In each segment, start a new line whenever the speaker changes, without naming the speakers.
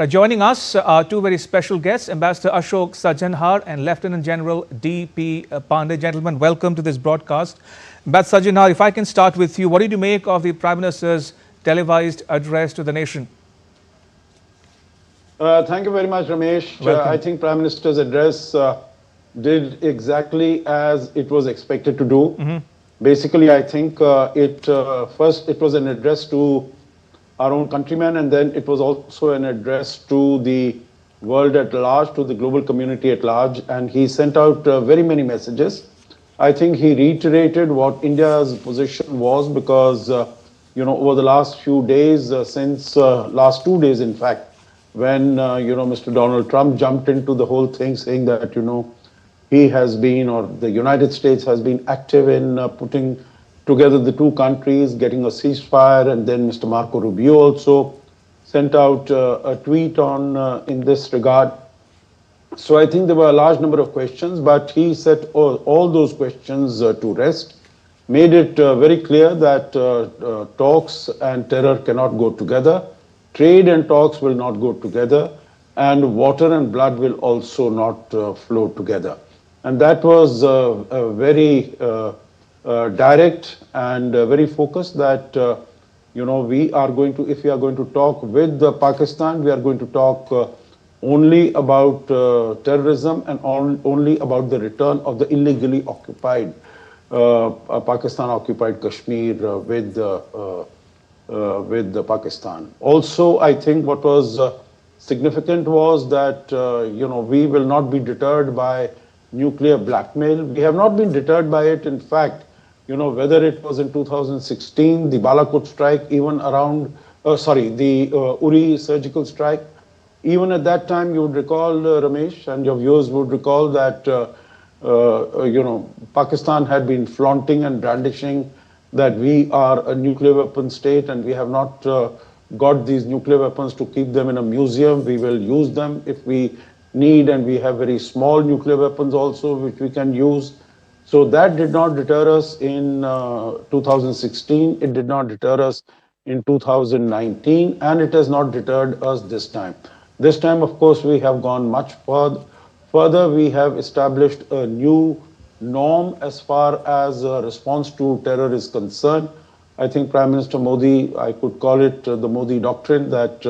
Joining us are two very special guests, Ambassador Ashok Sajjanhar and Lieutenant General D.P. Pandey. Gentlemen, welcome to this broadcast. Ambassador Sajjanhar, if I can start with you, what did you make of the Prime Minister's televised address to the nation?
Thank you very much, Ramesh. I think Prime Minister's address did exactly as it was expected to do. Basically, I think first it was an address to our own countrymen, and then it was also an address to the world at large, to the global community at large, and he sent out very many messages. I think he reiterated what India's position was because, over the last few days, since last 2 days, in fact, when, Mr. Donald Trump jumped into the whole thing saying that, he has been, or the United States has been active in putting together the two countries, getting a ceasefire, and then Mr. Marco Rubio also sent out a tweet on in this regard. So I think there were a large number of questions, but he set all those questions to rest, made it very clear that talks and terror cannot go together, trade and talks will not go together, and water and blood will also not flow together. And that was very direct and very focused that, we are going to, if we are going to talk with Pakistan, we are going to talk only about terrorism and only about the return of the illegally occupied, Pakistan-occupied Kashmir with Pakistan. Also, I think what was significant was that, we will not be deterred by nuclear blackmail. We have not been deterred by it. In fact, whether it was in 2016, the Balakot strike, even around, the Uri surgical strike, even at that time, you would recall, Ramesh, and your viewers would recall that, Pakistan had been flaunting and brandishing that we are a nuclear weapon state and we have not got these nuclear weapons to keep them in a museum. We will use them if we need, and we have very small nuclear weapons also which we can use. So that did not deter us in 2016, it did not deter us in 2019, and it has not deterred us this time. This time, of course, we have gone much further. We have established a new norm as far as response to terror is concerned. I think Prime Minister Modi, I could call it the Modi doctrine, that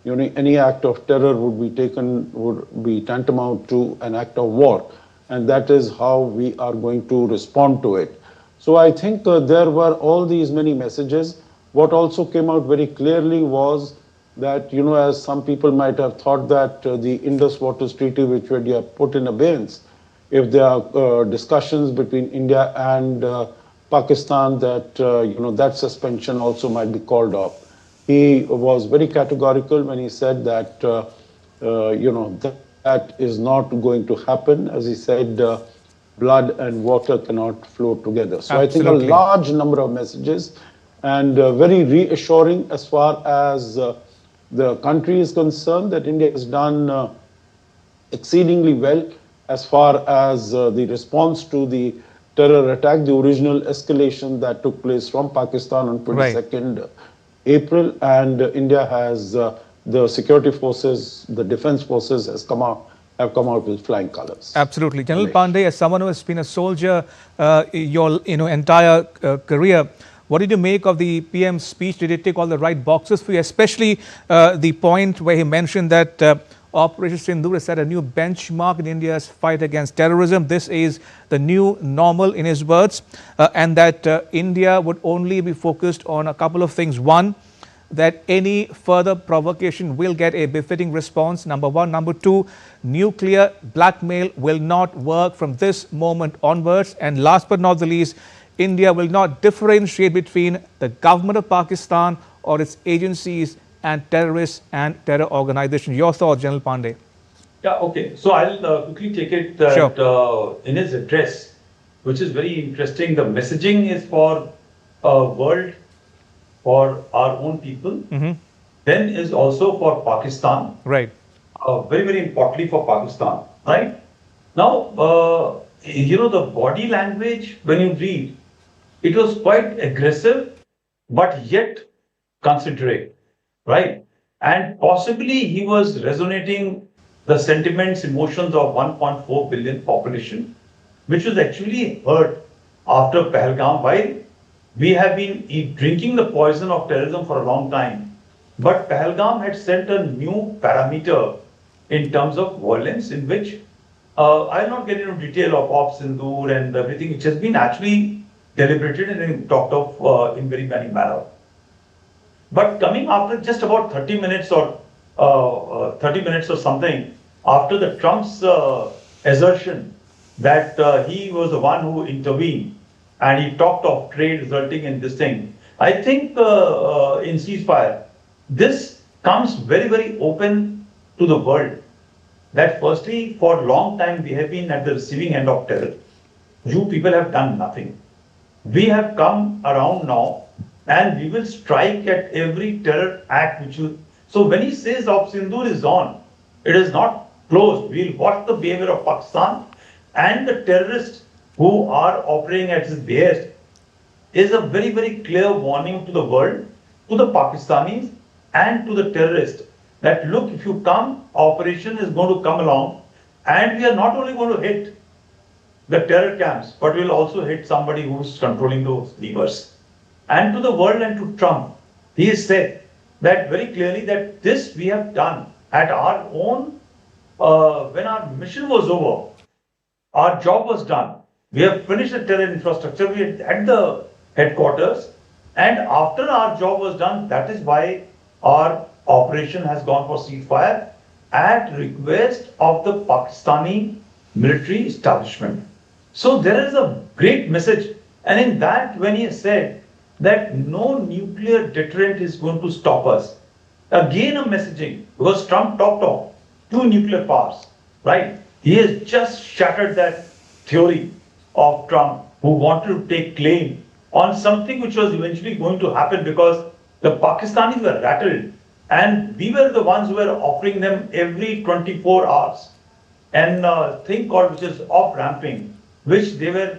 any act of terror would be tantamount to an act of war. And that is how we are going to respond to it. So I think there were all these many messages. What also came out very clearly was that, as some people might have thought that the Indus Waters Treaty, which we have put in abeyance, if there are discussions between India and Pakistan, that, that suspension also might be called off. He was very categorical when he said that, that is not going to happen. As he said, blood and water cannot flow together. So Absolutely. I think a large number of messages and very reassuring as far as the country is concerned, that India has done exceedingly well as far as the response to the terror attack, the original escalation that took place from Pakistan on 22nd April, and India has the security forces, the defense forces have come out with flying colors.
Absolutely. General Pandey, as someone who has been a soldier your entire career, what did you make of the PM's speech? Did it tick all the right boxes for you, especially the point where he mentioned that Operation Sindoor has set a new benchmark in India's fight against terrorism. This is the new normal, in his words, and that India would only be focused on a couple of things. One, that any further provocation will get a befitting response, number one. Number two, nuclear blackmail will not work from this moment onwards. And last but not the least, India will not differentiate between the government of Pakistan or its agencies and terrorists and terror organizations. Your thoughts, General Pandey?
Yeah, okay. So I'll quickly take it that in his address, which is very interesting, the messaging is for world, for our own people, then is also for Pakistan.
Right.
Very, very importantly for Pakistan. Right. Now, the body language, when you read, it was quite aggressive, but yet considerate. Right. And possibly he was resonating the sentiments, emotions of 1.4 billion population, which was actually hurt after Pahalgam. While we have been drinking the poison of terrorism for a long time, but Pahalgam had set a new parameter in terms of violence, in which I'll not get into detail of Op Sindoor and everything, which has been actually deliberated and talked of in very many manner. But coming after just about 30 minutes or 30 minutes or something after the Trump's assertion that he was the one who intervened and he talked of trade resulting in this thing, I think in ceasefire, this comes very, very open to the world. That firstly, for a long time we have been at the receiving end of terror. You people have done nothing. We have come around now and we will strike at every terror act which you. So when he says Op Sindoor is on, it is not closed. We'll watch the behavior of Pakistan and the terrorists who are operating at his behest is a very, very clear warning to the world, to the Pakistanis and to the terrorists that look, if you come, operation is going to come along and we are not only going to hit the terror camps, but we'll also hit somebody who's controlling those levers. And to the world and to Trump, he has said that very clearly that this we have done at our own, when our mission was over, our job was done. We have finished the terror infrastructure, we are at the headquarters, and after our job was done, that is why our operation has gone for ceasefire at request of the Pakistani military establishment. So there is a great message, and in that when he has said that no nuclear deterrent is going to stop us, again a messaging, because Trump talked of 2 nuclear powers, right? He has just shattered that theory of Trump, who wanted to take claim on something which was eventually going to happen because the Pakistanis were rattled and we were the ones who were offering them every 24 hours and thing called which is off-ramping, which they were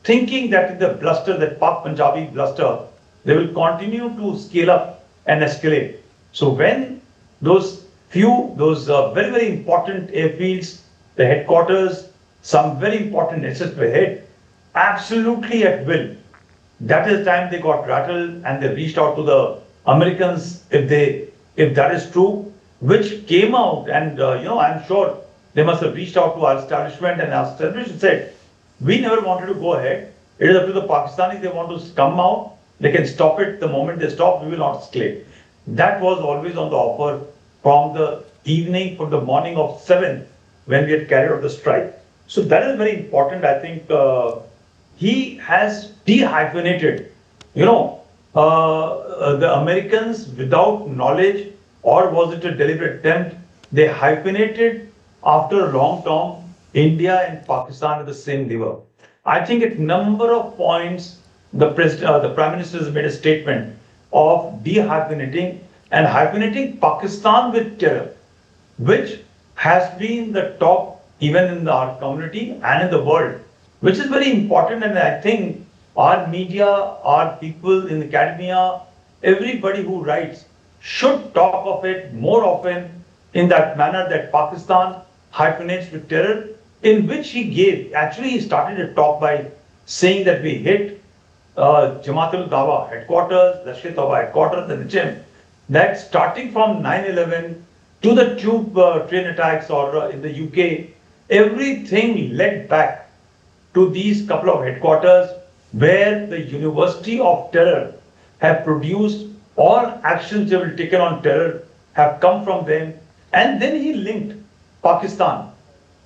thinking that in the bluster, that Pak Punjabi bluster, they will continue to scale up and escalate. So when those very, very important airfields, the headquarters, some very important assets were hit, absolutely at will, that is the time they got rattled and they reached out to the Americans, if that is true, which came out, and I'm sure they must have reached out to our establishment, and our establishment said, we never wanted to go ahead. It is up to the Pakistanis. They want to come out. They can stop it. The moment they stop, we will not escalate. That was always on the offer from the evening, from the morning of 7th, when we had carried out the strike. So that is very important. I think he has dehyphenated, the Americans without knowledge, or was it a deliberate attempt? They hyphenated after a long term India and Pakistan are the same lever. I think at number of points, the Prime Minister has made a statement of dehyphenating and hyphenating Pakistan with terror, which has been the top even in our community and in the world, which is very important. And I think our media, our people in academia, everybody who writes should talk of it more often in that manner, that Pakistan hyphenates with terror, in which he started a talk by saying that we hit Jamaat-ul-Dawa headquarters, Lashkar-e-Taiba headquarters, and HM, that starting from 9/11 to the tube train attacks or in the UK, everything led back to these couple of headquarters where the University of Terror have produced all actions they will taken on terror have come from them. And then he linked Pakistan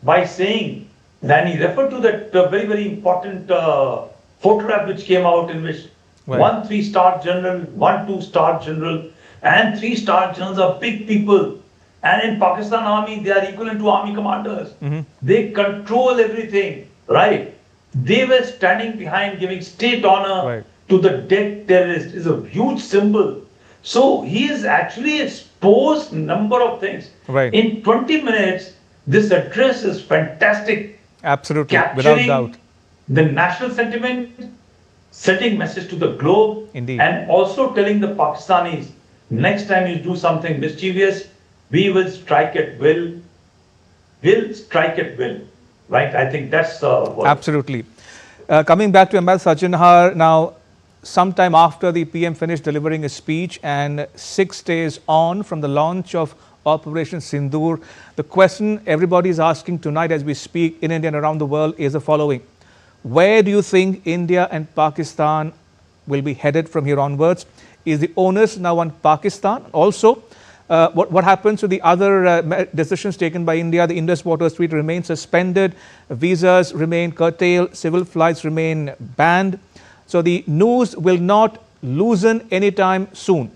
by saying, then he referred to that very, very important photograph which came out in which
Right.
1 3-star general, 1 2-star general, and 3-star generals are big people. And in Pakistan army, they are equivalent to army commanders. They control everything, right? They were standing behind giving state honor
Right.
to the dead terrorist is a huge symbol. So he has actually exposed number of things.
Right.
In 20 minutes, this address is fantastic.
Absolutely, without
Capturing
doubt.
the national sentiment, sending message to the globe,
Indeed.
and also telling the Pakistanis Next time you do something mischievous, we will strike at will. Will strike at will. Right? I think that's what.
Absolutely. Coming back to Ambassador Sajjanhar, now, sometime after the PM finished delivering his speech and 6 days on from the launch of Operation Sindoor, the question everybody is asking tonight as we speak in India and around the world is the following. Where do you think India and Pakistan will be headed from here onwards? Is the onus now on Pakistan? Also, what happens to the other decisions taken by India? The Indus Water Street remains suspended, visas remain curtailed, civil flights remain banned. So the news will not loosen anytime soon.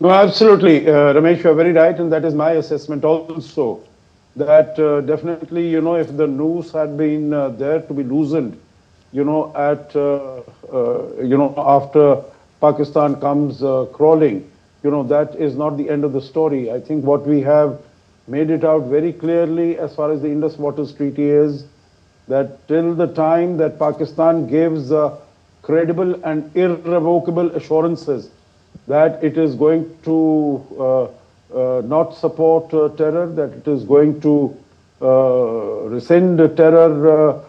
No, absolutely. Ramesh, you are very right, and that is my assessment also. That definitely, if the news had been there to be loosened, after Pakistan comes crawling, that is not the end of the story. I think what we have made it out very clearly as far as the Indus Waters Treaty is that till the time that Pakistan gives credible and irrevocable assurances that it is going to not support terror, that it is going to rescind terror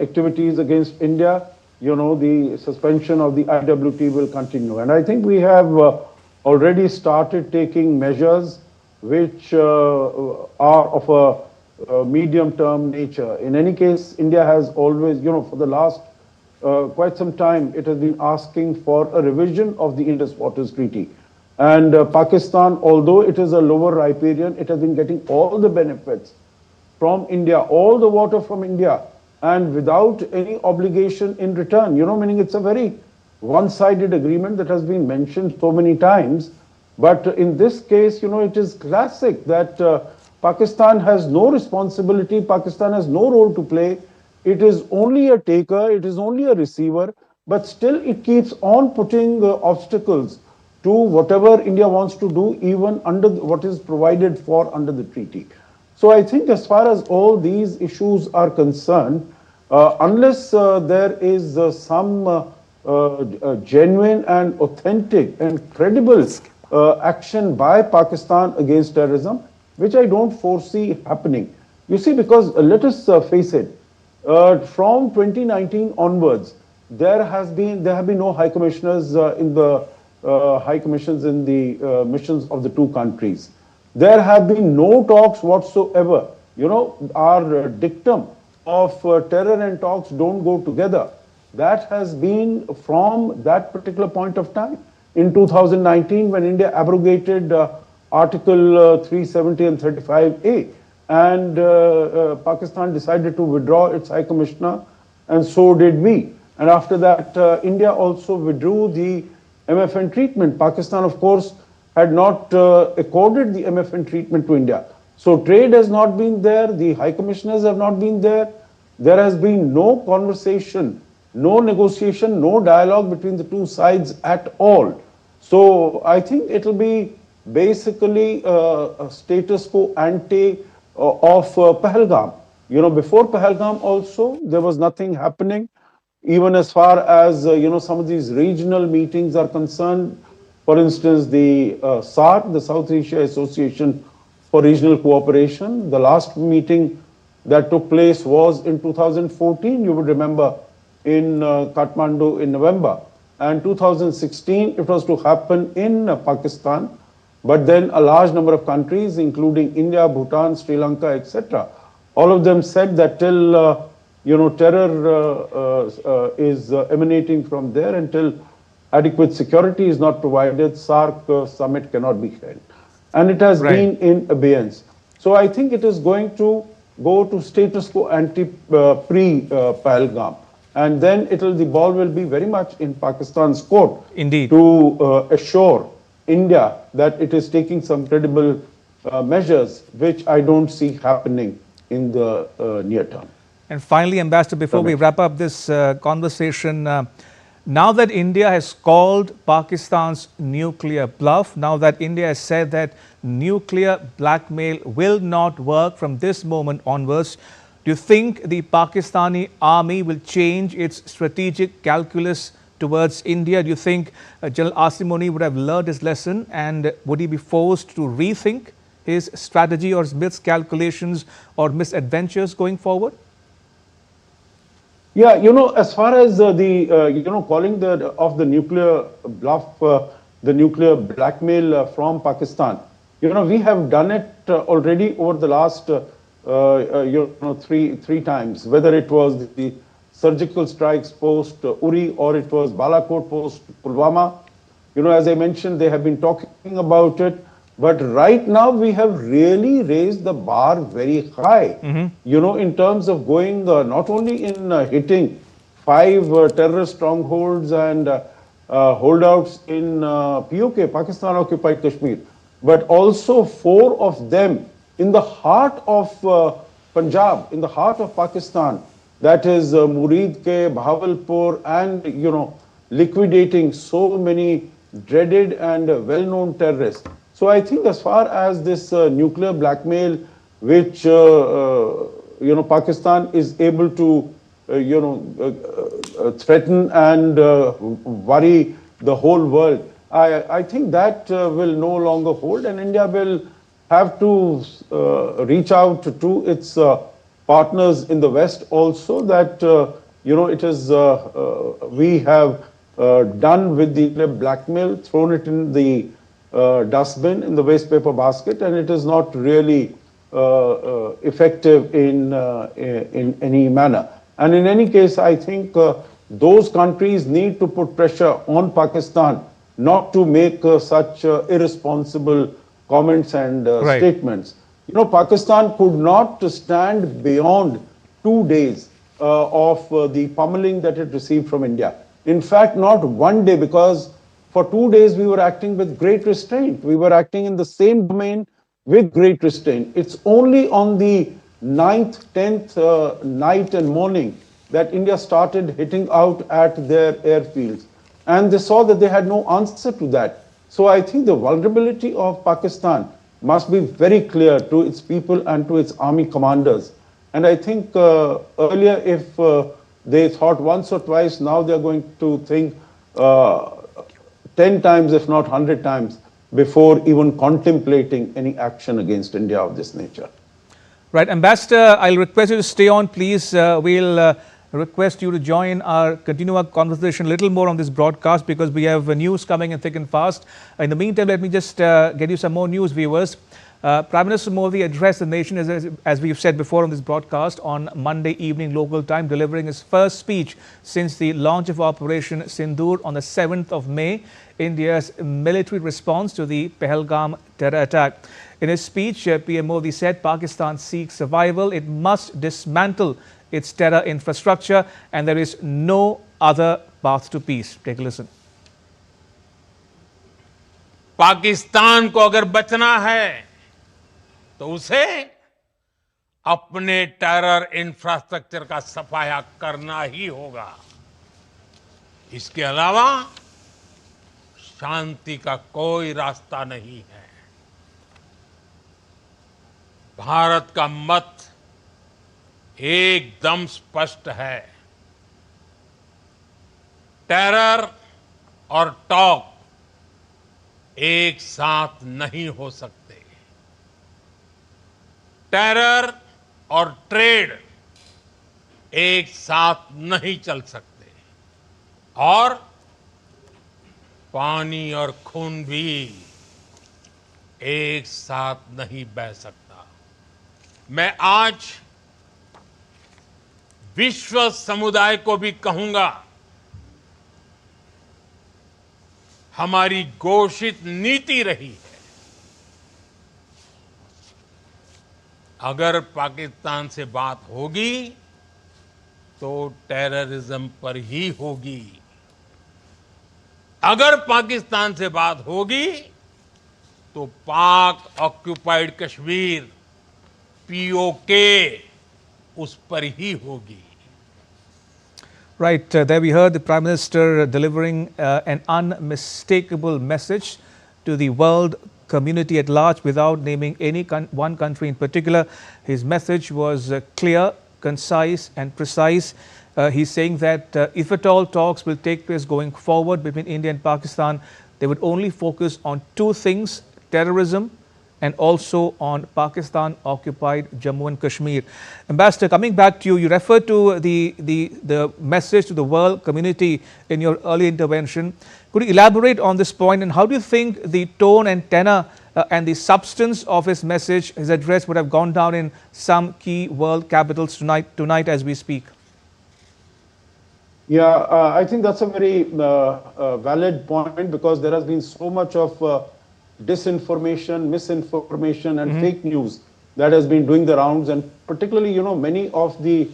activities against India, the suspension of the IWT will continue. And I think we have already started taking measures which are of a medium-term nature. In any case, India has always, for the last quite some time, it has been asking for a revision of the Indus Waters Treaty. And Pakistan, although it is a lower riparian, it has been getting all the benefits from India, all the water from India, and without any obligation in return. Meaning it's a very one-sided agreement that has been mentioned so many times. But in this case, it is classic that Pakistan has no responsibility, Pakistan has no role to play. It is only a taker, it is only a receiver, but still it keeps on putting obstacles to whatever India wants to do, even under what is provided for under the treaty. So I think as far as all these issues are concerned, unless there is some genuine and authentic and credible action by Pakistan against terrorism, which I don't foresee happening. You see, because let us face it, from 2019 onwards, there have been no high commissioners in the high commissions in the missions of the two countries. There have been no talks whatsoever. Our dictum of terror and talks don't go together. That has been from that particular point of time. In 2019, when India abrogated Article 370 and 35A, and Pakistan decided to withdraw its High Commissioner, and so did we. And after that, India also withdrew the MFN treatment. Pakistan, of course, had not accorded the MFN treatment to India. So trade has not been there, the High Commissioners have not been there. There has been no conversation, no negotiation, no dialogue between the two sides at all. So I think it will be basically a status quo ante of Pahalgam. Before Pahalgam also, there was nothing happening, even as far as, some of these regional meetings are concerned. For instance, the SARC, the South Asia Association for Regional Cooperation, the last meeting that took place was in 2014, you would remember, in Kathmandu in November. And 2016, it was to happen in Pakistan. But then a large number of countries, including India, Bhutan, Sri Lanka, etc., all of them said that till terror is emanating from there, until adequate security is not provided, SARC summit cannot be held. And it has been in abeyance. So I think it is going to go to status quo ante pre-Pahalgam. And then the ball will be very much in Pakistan's court.
Indeed.
To assure India that it is taking some credible measures, which I don't see happening in the near term.
And finally, Ambassador, before we wrap up this conversation, now that India has called Pakistan's nuclear bluff, now that India has said that nuclear blackmail will not work from this moment onwards, do you think the Pakistani army will change its strategic calculus towards India? Do you think General Asim Munir would have learned his lesson, and would he be forced to rethink his strategy or his miscalculations or misadventures going forward?
Yeah, as far as calling the nuclear bluff, the nuclear blackmail from Pakistan, we have done it already over the last, three times, whether it was the surgical strikes post Uri or it was Balakot post Pulwama. As I mentioned, they have been talking about it. But right now, we have really raised the bar very high, in terms of going not only in hitting 5 terrorist strongholds and holdouts in POK, Pakistan occupied Kashmir, but also 4 of them in the heart of Punjab, in the heart of Pakistan, that is Murid Ke, Bahawalpur, and, liquidating so many dreaded and well-known terrorists. So I think as far as this nuclear blackmail, which Pakistan is able to threaten and worry the whole world, I think that will no longer hold, and India will have to reach out to its partners in the West also, that it is we have done with the blackmail, thrown it in the dustbin, in the waste paper basket, and it is not really effective in any manner. And in any case, I think those countries need to put pressure on Pakistan not to make such irresponsible comments and statements. Pakistan could not stand beyond 2 days of the pummeling that it received from India. In fact, not 1 day, because for 2 days we were acting with great restraint. We were acting in the same domain with great restraint. It's only on the 9th, 10th night and morning that India started hitting out at their airfields. And they saw that they had no answer to that. So I think the vulnerability of Pakistan must be very clear to its people and to its army commanders. And I think earlier, if they thought once or twice, now they're going to think 10 times, if not 100 times, before even contemplating any action against India of this nature.
Right. Ambassador, I'll request you to stay on, please. We'll request you to join our continue our conversation a little more on this broadcast, because we have news coming in thick and fast. In the meantime, let me just get you some more news, viewers. Prime Minister Modi addressed the nation, as we've said before on this broadcast, on Monday evening local time, delivering his first speech since the launch of Operation Sindoor on the 7th of May, India's military response to the Pahalgam terror attack. In his speech, PM Modi said Pakistan seeks survival. It must dismantle its terror infrastructure, and there is no other path to peace. Take a listen.
Pakistan को अगर बचना है तो उसे अपने terror infrastructure का सफाया करना ही होगा। इसके अलावा शांति का कोई रास्ता नहीं है। भारत का मत एकदम स्पष्ट है। टेरर और टॉक एक साथ नहीं हो सकते। टेरर और ट्रेड एक साथ नहीं चल सकते, और पानी और खून भी एक साथ नहीं बह सकता। मैं आज विश्व समुदाय को भी कहूंगा, हमारी घोषित नीति रही है, अगर पाकिस्तान से बात होगी तो टेररिज्म पर ही होगी। अगर पाकिस्तान से बात होगी तो पाक ऑक्युपाइड कश्मीर पीओके उस पर ही होगी।
Right, there we heard the Prime Minister delivering an unmistakable message to the world community at large without naming any one country in particular. His message was clear, concise and precise. He's saying that if at all talks will take place going forward between India and Pakistan, they would only focus on two things: terrorism and also on Pakistan-occupied Jammu and Kashmir. Ambassador, coming back to you, you referred to the message to the world community in your early intervention. Could you elaborate on this point, and how do you think the tone and tenor and the substance of his message, his address, would have gone down in some key world capitals tonight as we speak?
Yeah, I think that's a very valid point, because there has been so much of disinformation, misinformation and fake news that has been doing the rounds, and particularly, many of the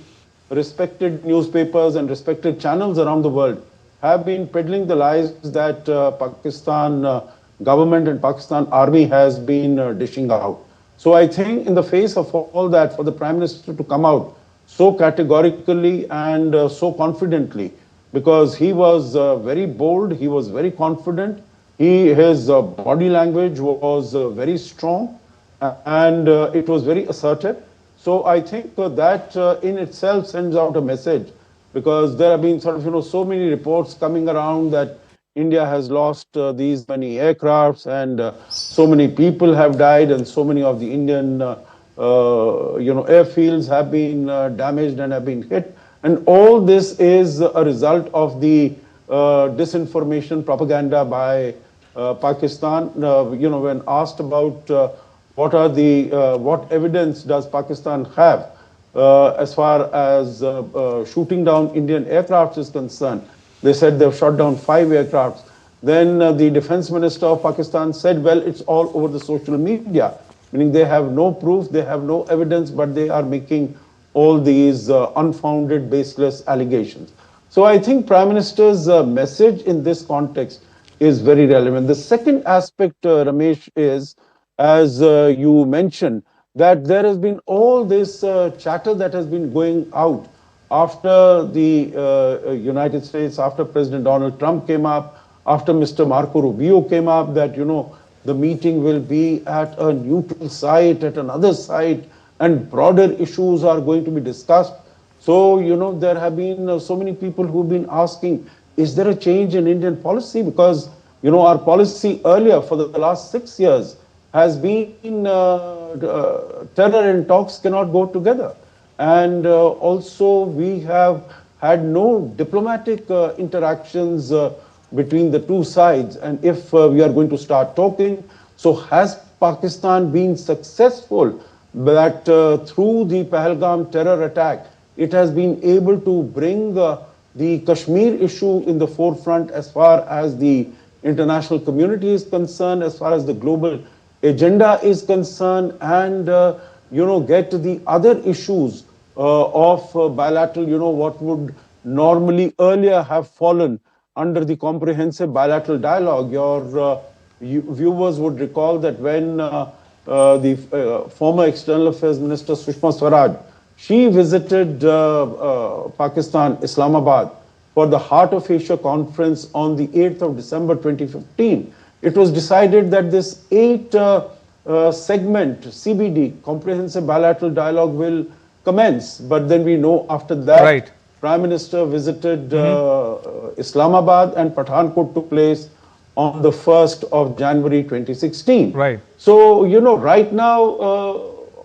respected newspapers and respected channels around the world have been peddling the lies that Pakistan government and Pakistan army has been dishing out. So I think in the face of all that, for the Prime Minister to come out so categorically and so confidently, because he was very bold, he was very confident, his body language was very strong, and it was very assertive. So I think that in itself sends out a message, because there have been sort of, so many reports coming around that India has lost these many aircrafts, and so many people have died, and so many of the Indian airfields have been damaged and have been hit. And all this is a result of the disinformation propaganda by Pakistan. When asked about what evidence does Pakistan have as far as shooting down Indian aircraft is concerned, they said they've shot down 5 aircrafts. Then the defense minister of Pakistan said, well, it's all over the social media, meaning they have no proof, they have no evidence, but they are making all these unfounded, baseless allegations. So I think Prime Minister's message in this context is very relevant. The second aspect, Ramesh, is, as you mentioned, that there has been all this chatter that has been going out after the United States, after President Donald Trump came up, after Mr. Marco Rubio came up, that, the meeting will be at a neutral site, at another site, and broader issues are going to be discussed. So, there have been so many people who've been asking, is there a change in Indian policy? Because, our policy earlier for the last 6 years has been terror and talks cannot go together. And also we have had no diplomatic interactions between the two sides. And if we are going to start talking, so has Pakistan been successful that through the Pahalgam terror attack, it has been able to bring the Kashmir issue in the forefront as far as the international community is concerned, as far as the global agenda is concerned, and get to the other issues of bilateral, what would normally earlier have fallen under the comprehensive bilateral dialogue. Your viewers would recall that when the former External Affairs Minister Sushma Swaraj, she visited Pakistan, Islamabad, for the Heart of Asia conference on the 8th of December 2015. It was decided that this 8-segment CBD, Comprehensive Bilateral Dialogue, will commence. But then we know after that, Prime Minister visited Islamabad, and Pathankot took place on the 1st of January 2016. Right. So, right now,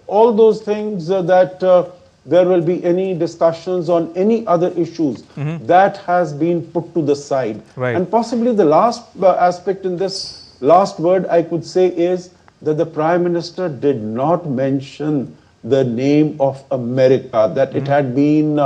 all those things that there will be any discussions on any other issues, that has been put to the side. Right. And possibly the last aspect in this last word I could say is that the Prime Minister did not mention the name of America, that it had been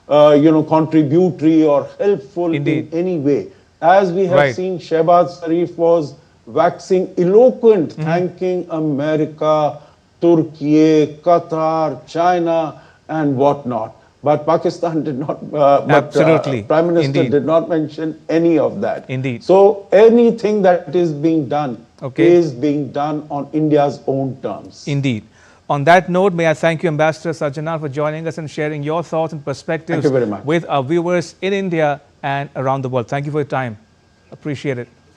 contributory or helpful in any way. As we have seen, Shehbaz Sharif was waxing eloquent, thanking America, Turkey, Qatar, China, and whatnot. But Pakistan did not, Prime Minister did not mention any of that. Indeed. So anything that is being done is being done on India's own terms. Indeed. On that note, may I thank you, Ambassador Sajjanal, for joining us and sharing your thoughts and perspectives with our viewers in India and around the world. Thank you for your time. Appreciate it.